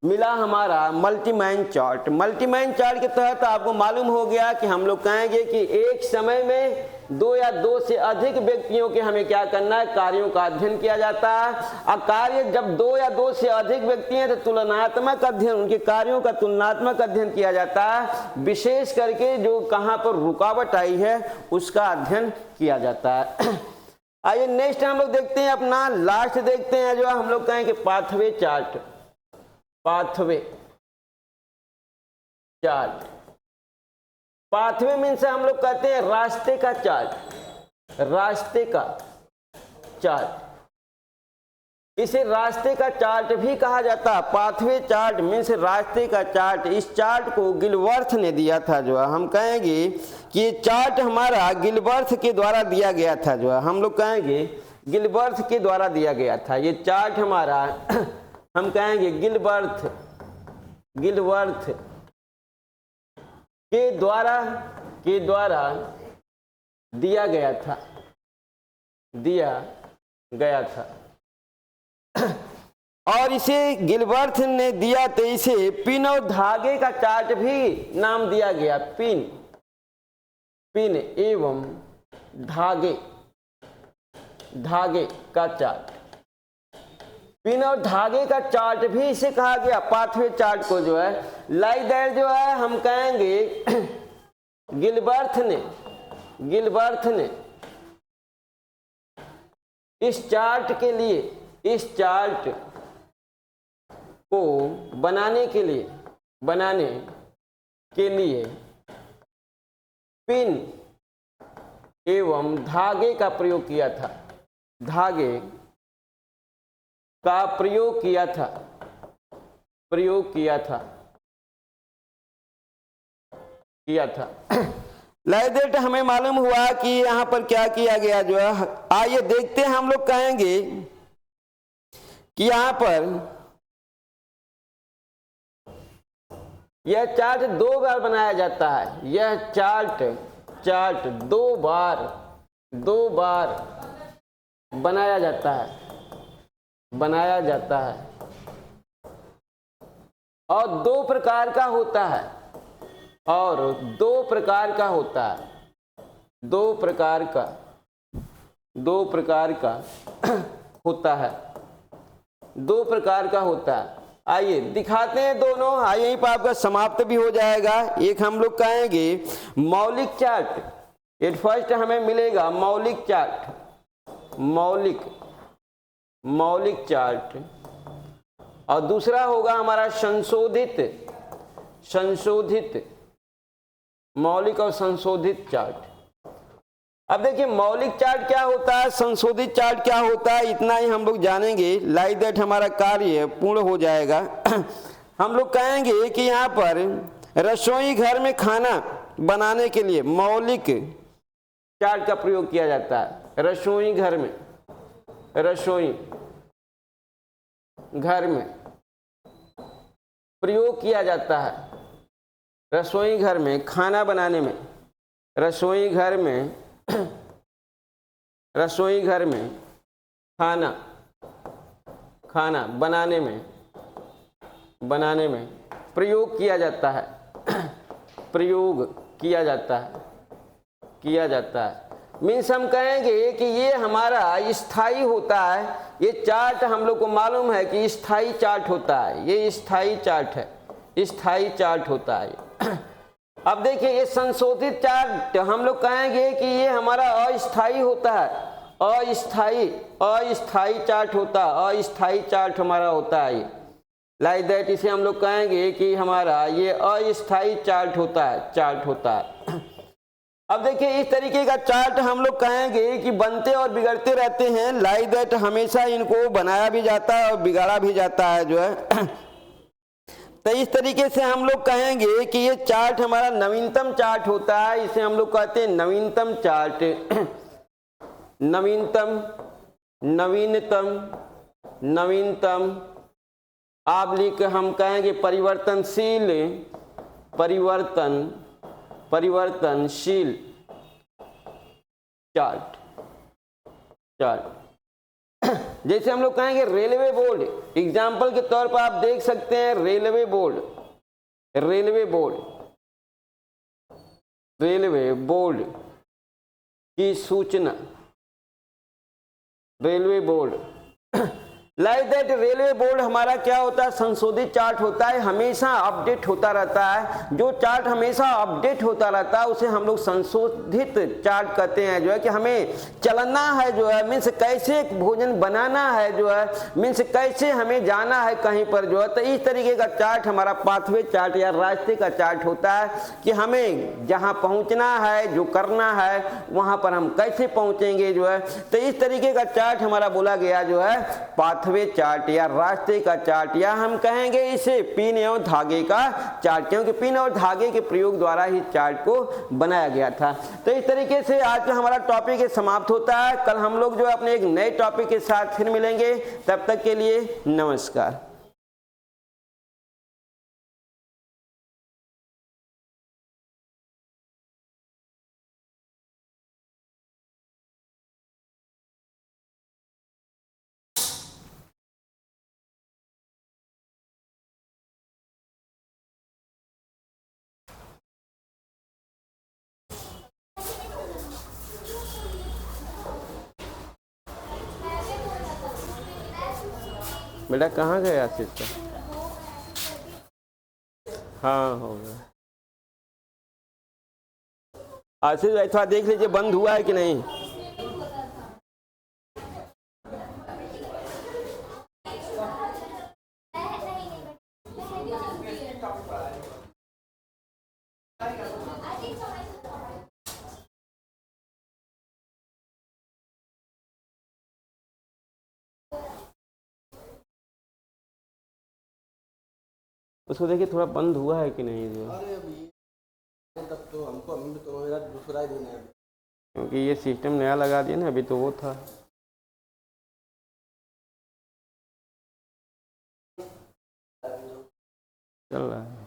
मिला हमारा मल्टीमैन चार्ट। मल्टीमैन चार्ट के तहत आपको मालूम हो गया कि हम लोग कहेंगे कि एक समय में दो या दो से अधिक व्यक्तियों के हमें क्या करना है, कार्यों का अध्ययन किया जाता है। और कार्य जब दो या दो से अधिक व्यक्ति हैं तो तुलनात्मक अध्ययन, उनके कार्यों का तुलनात्मक अध्ययन किया जाता है। विशेष करके जो कहाँ पर रुकावट आई है उसका अध्ययन किया जाता है। आइए नेक्स्ट हम लोग देखते हैं, अपना लास्ट देखते हैं जो हम लोग कहेंगे pathway chart. Pathway chart, pathway means हम लोग कहते हैं रास्ते का चार्ट, रास्ते का चार्ट, इसे रास्ते का चार्ट भी कहा जाता है। पाथवे चार्ट मीन्स रास्ते का चार्ट। इस चार्ट को गिलबर्थ ने दिया था, जो है हम कहेंगे कि ये चार्ट हमारा गिलबर्थ के द्वारा दिया गया था, जो है हम लोग कहेंगे गिलबर्थ के द्वारा दिया गया था। ये चार्ट हमारा हम कहेंगे गिलबर्थ, गिलबर्थ के द्वारा दिया गया था, दिया गया था। और इसे गिलबर्थ ने दिया तो इसे पिन और धागे का चार्ट भी नाम दिया गया। पिन, पिन एवं धागे, धागे का चार्ट, पिन और धागे का चार्ट भी इसे कहा गया। पाथवे चार्ट को जो है लाइक दैट जो है हम कहेंगे गिलबर्थ ने इस चार्ट के लिए, इस चार्ट को बनाने के लिए पिन एवं धागे का प्रयोग किया था, धागे का प्रयोग किया था। लाइक दैट हमें मालूम हुआ कि यहाँ पर क्या किया गया जो है। आइए देखते हैं, हम लोग कहेंगे कि यहाँ पर यह चार्ट 2 बार बनाया जाता है। यह चार्ट 2 बार बनाया जाता है और 2 प्रकार का होता है, और 2 प्रकार का होता है, 2 प्रकार का होता है, 2 प्रकार का होता है। आइए दिखाते हैं दोनों। आइए यहीं पर आपका समाप्त भी हो जाएगा। एक हम लोग कहेंगे मौलिक चार्ट। एट फर्स्ट हमें मिलेगा मौलिक चार्ट, मौलिक चार्ट, और दूसरा होगा हमारा संशोधित मौलिक और संशोधित चार्ट। अब देखिए मौलिक चार्ट क्या होता है, संशोधित चार्ट क्या होता है, इतना ही हम लोग जानेंगे। लाइक दैट हमारा कार्य पूर्ण हो जाएगा। हम लोग कहेंगे कि यहाँ पर रसोई घर में खाना बनाने के लिए मौलिक चार्ट का प्रयोग किया जाता है। रसोई घर में प्रयोग किया जाता है। रसोई घर में खाना बनाने में, रसोई घर में खाना बनाने में प्रयोग किया जाता है, प्रयोग किया जाता है। मीन्स हम कहेंगे कि ये हमारा स्थायी होता है। ये चार्ट हम लोग को मालूम है कि स्थायी चार्ट होता है, ये स्थायी चार्ट है, स्थायी चार्ट होता है। अब देखिए ये संशोधित चार्ट हम लोग कहेंगे कि ये हमारा अस्थायी होता है, अस्थायी चार्ट होता है, अस्थायी चार्ट हमारा होता है। लाइक दैट इसे हम लोग कहेंगे कि हमारा ये अस्थायी चार्ट होता है। अब देखिए इस तरीके का चार्ट हम लोग कहेंगे कि बनते और बिगड़ते रहते हैं। लाइक दैट हमेशा इनको बनाया भी जाता है और बिगाड़ा भी जाता है जो है। तो इस तरीके से हम लोग कहेंगे कि ये चार्ट हमारा नवीनतम चार्ट होता है। इसे हम लोग कहते हैं नवीनतम चार्ट, नवीनतम नवीनतम, आप लिख हम कहेंगे परिवर्तनशील, परिवर्तनशील चार्ट। जैसे हम लोग कहेंगे रेलवे बोर्ड, एग्जाम्पल के तौर पर आप देख सकते हैं रेलवे बोर्ड की सूचना, railway board like that. Railway board हमारा क्या होता है, संशोधित चार्ट होता है, हमेशा अपडेट होता रहता है। जो चार्ट हमेशा अपडेट होता रहता है उसे हम लोग संशोधित चार्ट कहते हैं। जो है कि हमें चलना है, जो है मीन्स कैसे भोजन बनाना है, जो है मीन्स कैसे हमें जाना है कहीं पर, जो है तो इस तरीके का चार्ट हमारा पाथवे चार्ट या रास्ते का चार्ट होता है कि हमें जहाँ पहुँचना है, जो करना है वहाँ पर हम कैसे पहुँचेंगे, जो है तो इस तरीके का चार्ट हमारा बोला गया जो है पाथवे चार्ट या रास्ते का चार्ट, या हम कहेंगे इसे पिन एवं धागे का चार्ट, क्योंकि पिन और धागे के प्रयोग द्वारा ही चार्ट को बनाया गया था। तो इस तरीके से आज का हमारा टॉपिक समाप्त होता है। कल हम लोग जो है अपने एक नए टॉपिक के साथ फिर मिलेंगे, तब तक के लिए नमस्कार। बेटा कहाँ गए आशीष का? हाँ हो गया। आशीष भाई थोड़ा देख लीजिए बंद हुआ है कि नहीं। उसको देखिए थोड़ा बंद हुआ है कि नहीं जो। अरे अभी तब तो हमको अभी तो मेरा दूसरा ही दिन है, क्योंकि ये सिस्टम नया लगा दिया ना, अभी तो वो था चल रहा है।